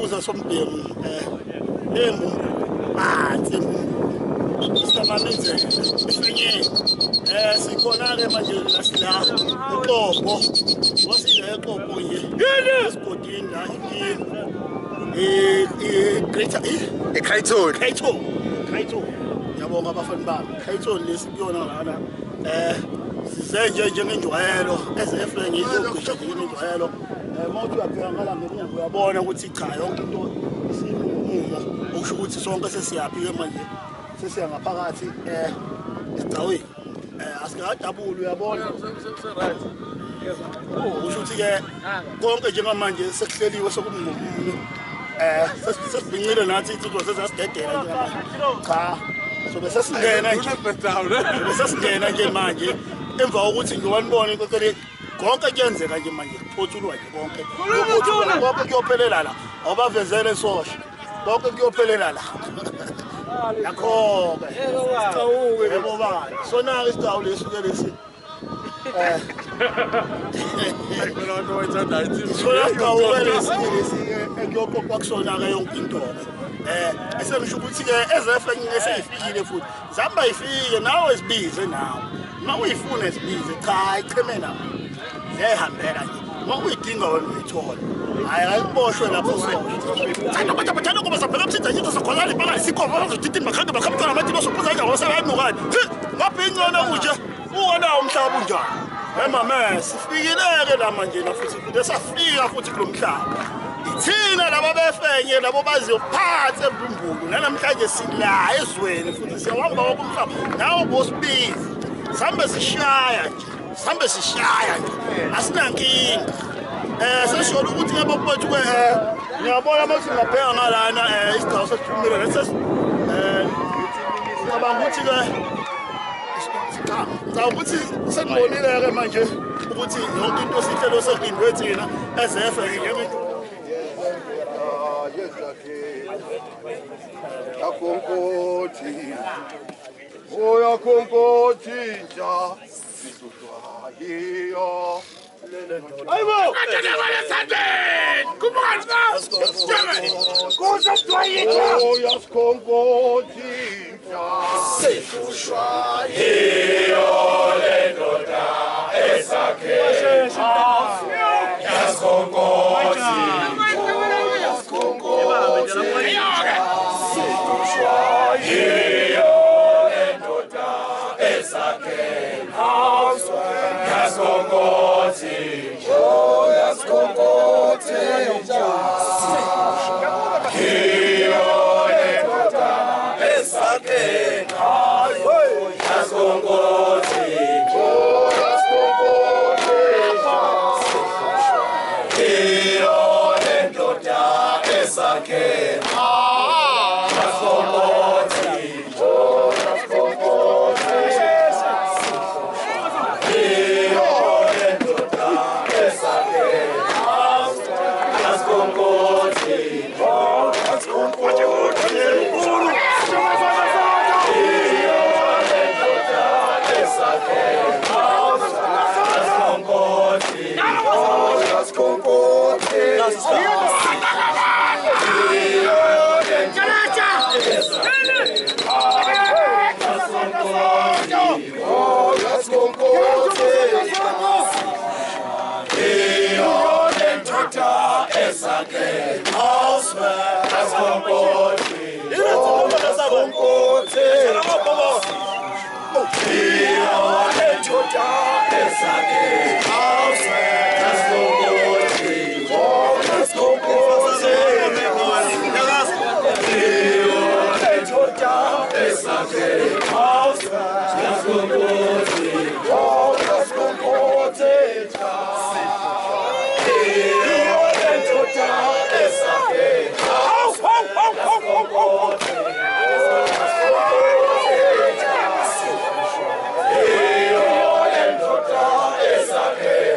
Sibuza sombhemu phansi sikamamenze isinye sikhona ke manje lasila uqobo wasile eqobo nje esigodini la greater Kaito yabonga abafana bami Kaito lesikuyona lana sizenje njengenjwayelo ezefle ngizogcisha njengenjwayelo mawuthi uyabheka ngala ngeminyango uyabona ukuthi cha yonke into isimumo okusho ukuthi sonke sesiyaphi ke manje sesiya ngaphakathi esigcaweni asikadabula uyabona usho ukuthi ke konke njengamanje sekuhleliwe sokumngumuno sesivincile nathi izinto sezasidedela njengamanje cha so bese singena nje manje emva kokuthi ngiwanibone kokele konke kuyenzeka nje manje kuphothulwa nje konke kuyophelela la abavezele sosha konke kuyophelela la yakho ke yebo bani sona isicawu lesuke lesi ayikho oyithanda ithi sona isicawu lesi ekuyophoqa kusona ke yonke into esengisho ukuthi ke ezefe ngeseyifikile futhi zamba ifike nawe sibize nawe mawuyifuna sibize cha ichemena zehambela nje mawuyidinga wena uyithola hayi ayiboshwe lapho sona bathanda kuba sabheka umsiza into sokhonala ibanga isikhomo bazodidini bakhange bakhamtwana amathi basopuza nje sebayinukani ngaphincona uje uwona umhlaba unjani mama sifikileke la manje na futhi into esafika futhi kulomhlaba ithina laba befenye labo baziyophatha ebumbulu namhlanje sila ezweni futhi siyahamba wokumhlaba nawo bosibizi sambe sishaya nje asinankinga seshola ukuthi ngabaphathu ke ngiyabona mase ngabheka ngalana isigcawu sesiphumile lesi ngicabanga ukuthi ke ngicabanga ukuthi senibonile ke manje ukuthi yonke into sihlelo sekulindwe thina ezefe ngeminto yakonkothi oyakonkothi nja situtwa hiyo ayibo atanabale sandeni kumanga kusatwa yitwa oyakonkothi nja situtwa hiyo lendoda esake yakonkothi Esake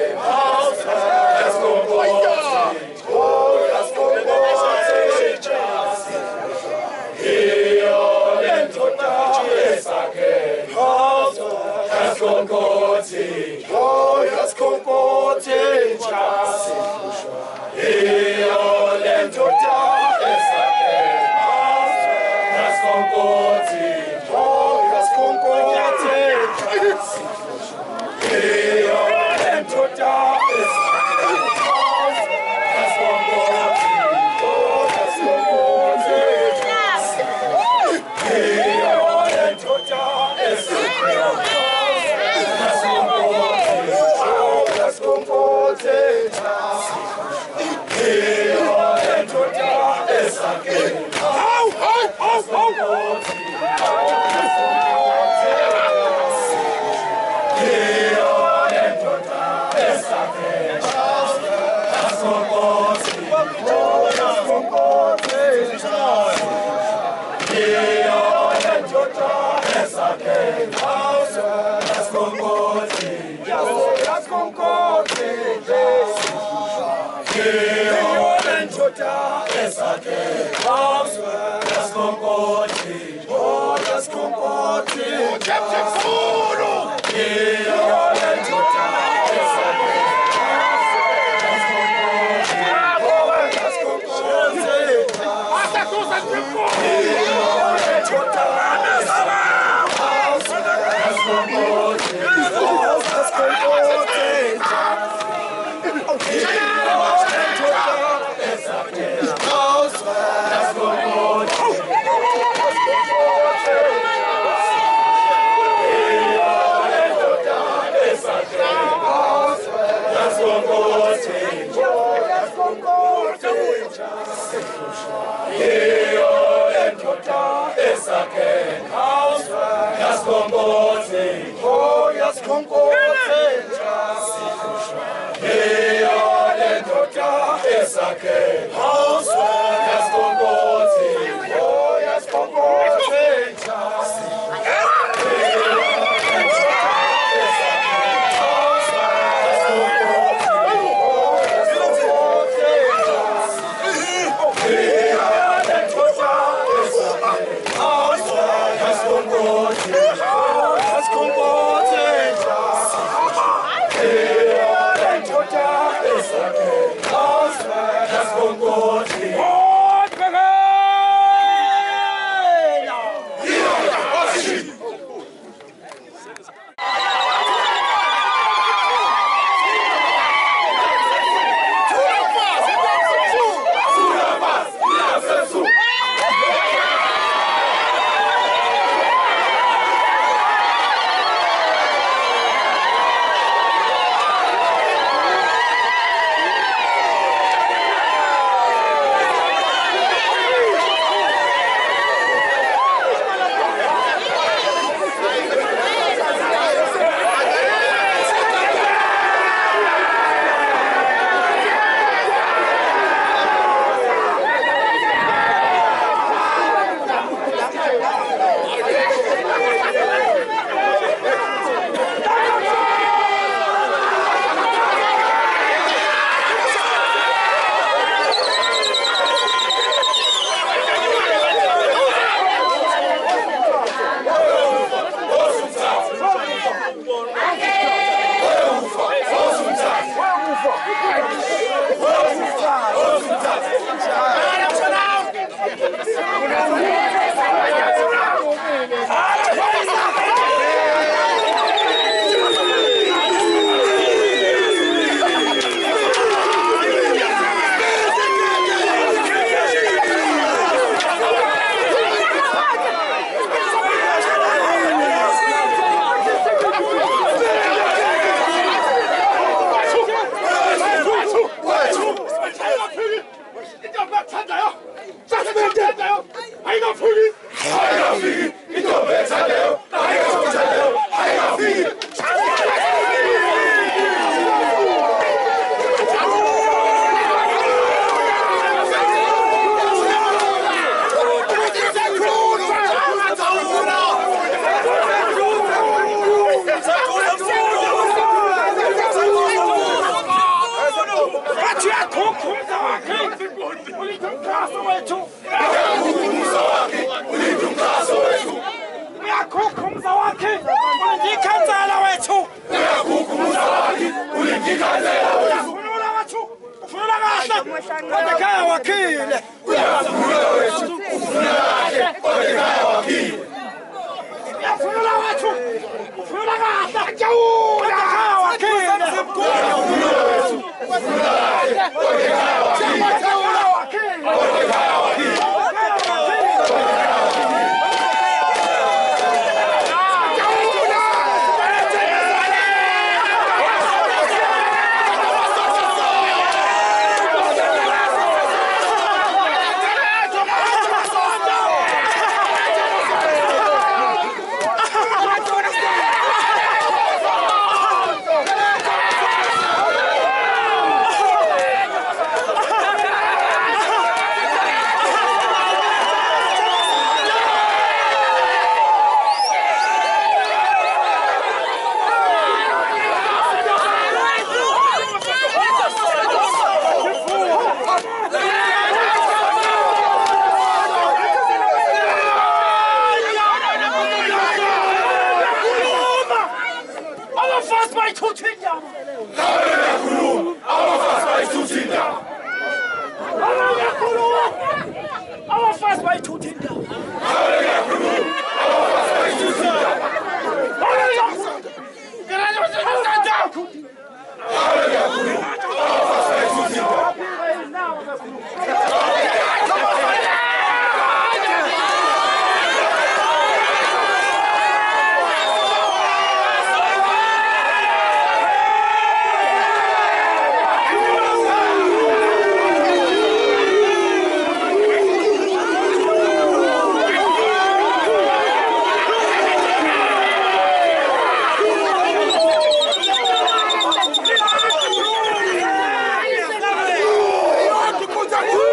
Kaku!